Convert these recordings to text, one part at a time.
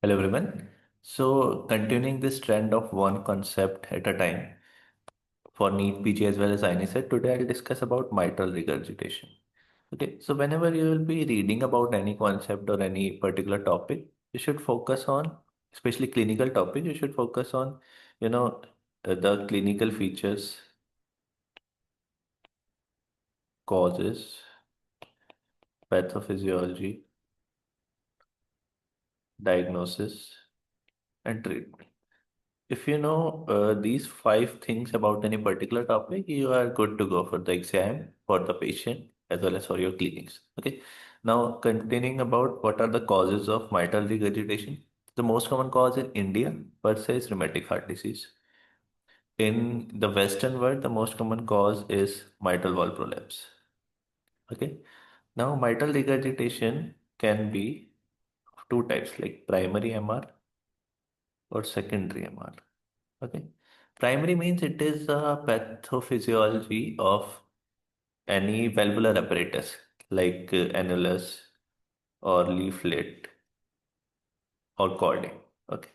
Hello everyone. So continuing this trend of one concept at a time for NEET PG as well as INSET, today I'll discuss about mitral regurgitation. Okay, so whenever you will be reading about any concept or any particular topic, you should focus on, especially clinical topic, you should focus on, you know, the clinical features, causes, pathophysiology, diagnosis, and treatment. If you know these five things about any particular topic, you are good to go for the exam for the patient as well as for your clinics. Okay. Now, continuing about what are the causes of mitral regurgitation. The most common cause in India per se is rheumatic heart disease. In the Western world, the most common cause is mitral valve prolapse. Okay. Now, mitral regurgitation can be of two types like primary MR or secondary MR. Okay. Primary means it is a pathophysiology of any valvular apparatus like annulus or leaflet or chordate. Okay.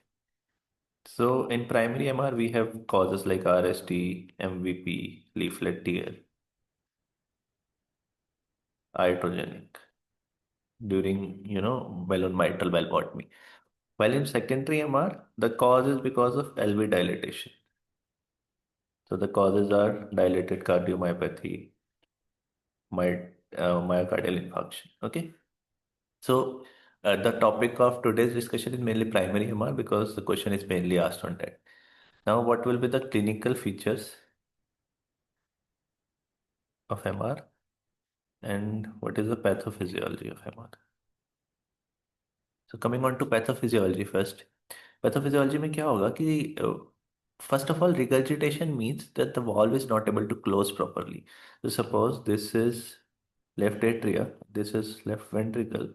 So in primary MR, we have causes like RST, MVP, leaflet tear, iatrogenic during, balloon mitral valvotomy. While in secondary MR, the cause is because of LV dilatation. So the causes are dilated cardiomyopathy, myocardial infarction. Okay. So the topic of today's discussion is mainly primary MR because the question is mainly asked on that. Now, what will be the clinical features of MR and what is the pathophysiology of MR? So coming on to pathophysiology first. Pathophysiology में क्या होगा कि first of all regurgitation means that the valve is not able to close properly. So suppose this is left atria, this is left ventricle,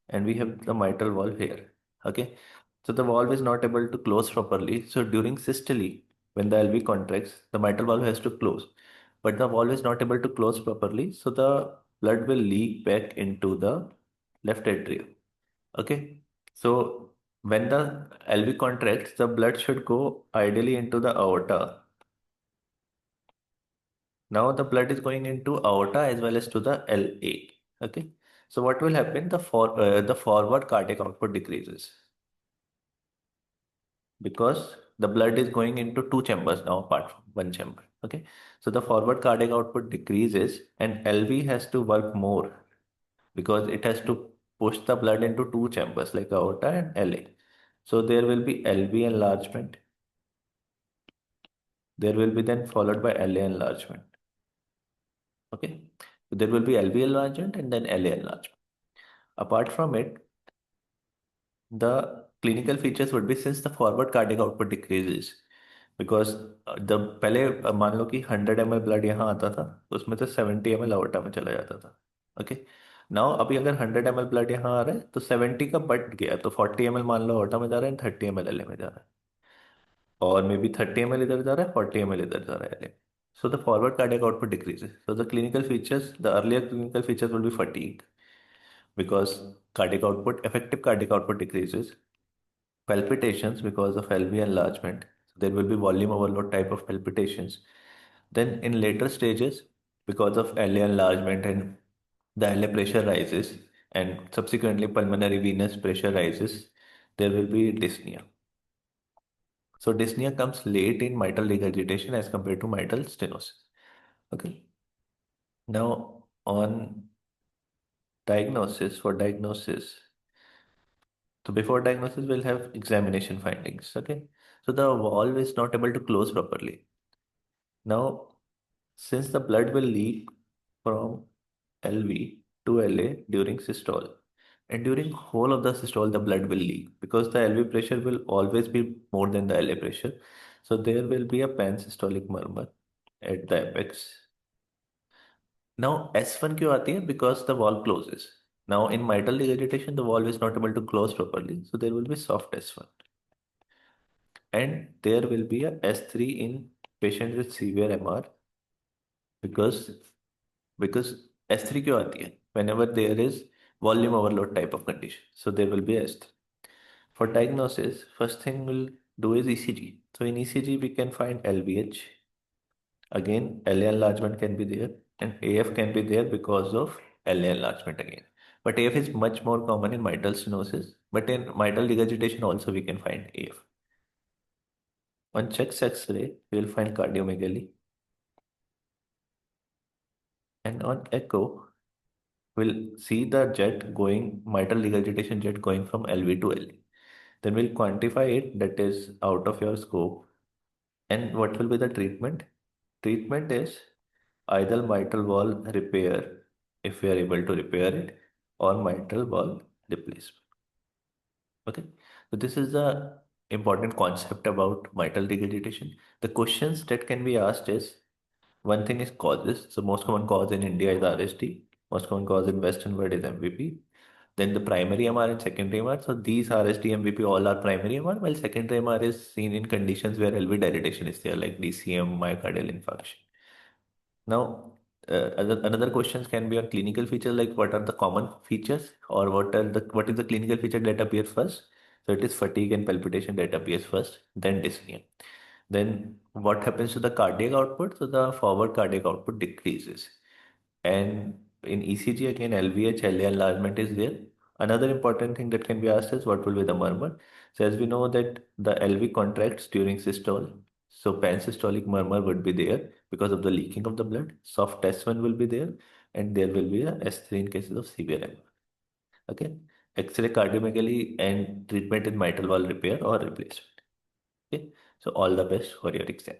and we have the mitral valve here. Okay. So the valve is not able to close properly. So during systole, when the LV contracts, the mitral valve has to close. But the valve is not able to close properly. So the blood will leak back into the left atrium. Okay. So when the LV contracts, the blood should go ideally into the aorta. Now the blood is going into aorta as well as to the LA. Okay. So what will happen? The forward cardiac output decreases because the blood is going into two chambers now apart from one chamber. Okay. So the forward cardiac output decreases and LV has to work more because it has to push the blood into two chambers like aorta and LA. So there will be LV enlargement. There will be then followed by LA enlargement. Okay. So there will be LV enlargement and then LA enlargement. Apart from it, the clinical features would be since the forward cardiac output decreases because the पहले मान लो कि 100 ml blood यहाँ आता था तो उसमें से 70 ml aorta में चला जाता था ओके नाउ अभी अगर 100 ml ब्लड यहाँ आ रहा है तो 70 का बढ़ गया तो 40 ml मान लो aorta में जा रहा है 30 ml LA में जा रहा है और मे बी 30 ml इधर जा रहा है 40 ml इधर जा रहा है LA so the forward cardiac output decreases so the clinical features the earlier clinical features will be fatigue because cardiac output effective cardiac output decreases palpitations because of LV enlargement. So there will be volume overload type of palpitations. Then in later stages, because of LA enlargement and the LA pressure rises and subsequently pulmonary venous pressure rises, there will be dyspnea. So dyspnea comes late in mitral regurgitation as compared to mitral stenosis. Okay. Now on diagnosis, for diagnosis, so before diagnosis, we'll have examination findings. Okay. So the valve is not able to close properly. Now, since the blood will leak from LV to LA during systole, and during whole of the systole, the blood will leak because the LV pressure will always be more than the LA pressure. So there will be a pansystolic murmur at the apex. Now S1 क्यों आती है? Because the valve closes. Now in mitral regurgitation, the valve is not able to close properly, so there will be soft S1. And there will be a S3 in patients with severe MR because because S3 क्यों आती है? Whenever there is volume overload type of condition. So there will be S3. For diagnosis, first thing we'll do is ECG. So in ECG, we can find LVH. Again, LA enlargement can be there, and AF can be there because of LA enlargement again. But AF is much more common in mitral stenosis. But in mitral regurgitation also we can find AF. On chest X-ray, we will find cardiomegaly, and on echo, we'll see the jet going, mitral regurgitation jet going from LV to LE. Then we'll quantify it, that is out of your scope. And what will be the treatment? Treatment is either mitral valve repair, if we are able to repair it, or mitral valve replacement. Okay, so this is the important concept about mitral regurgitation. The questions that can be asked is, one thing is causes. So most common cause in India is RST. Most common cause in Western world is MVP. Then the primary MR and secondary MR. So these RST, MVP all are primary MR, while secondary MR is seen in conditions where LV dilatation is there, like DCM, myocardial infarction. Now, another questions can be on clinical features, like what are the common features, or what is the clinical feature that appears first. So it is fatigue and palpitation that appears first, then dyspnea. Then what happens to the cardiac output? So the forward cardiac output decreases. And in ECG again, LVH, LA enlargement is there. Another important thing that can be asked is what will be the murmur. So as we know that the LV contracts during systole, so pansystolic murmur would be there because of the leaking of the blood. Soft S1 will be there, and there will be a S3 in cases of severe MR. Okay. X-ray cardiomegaly and treatment in mitral valve repair or replacement. Okay. So all the best for your exam.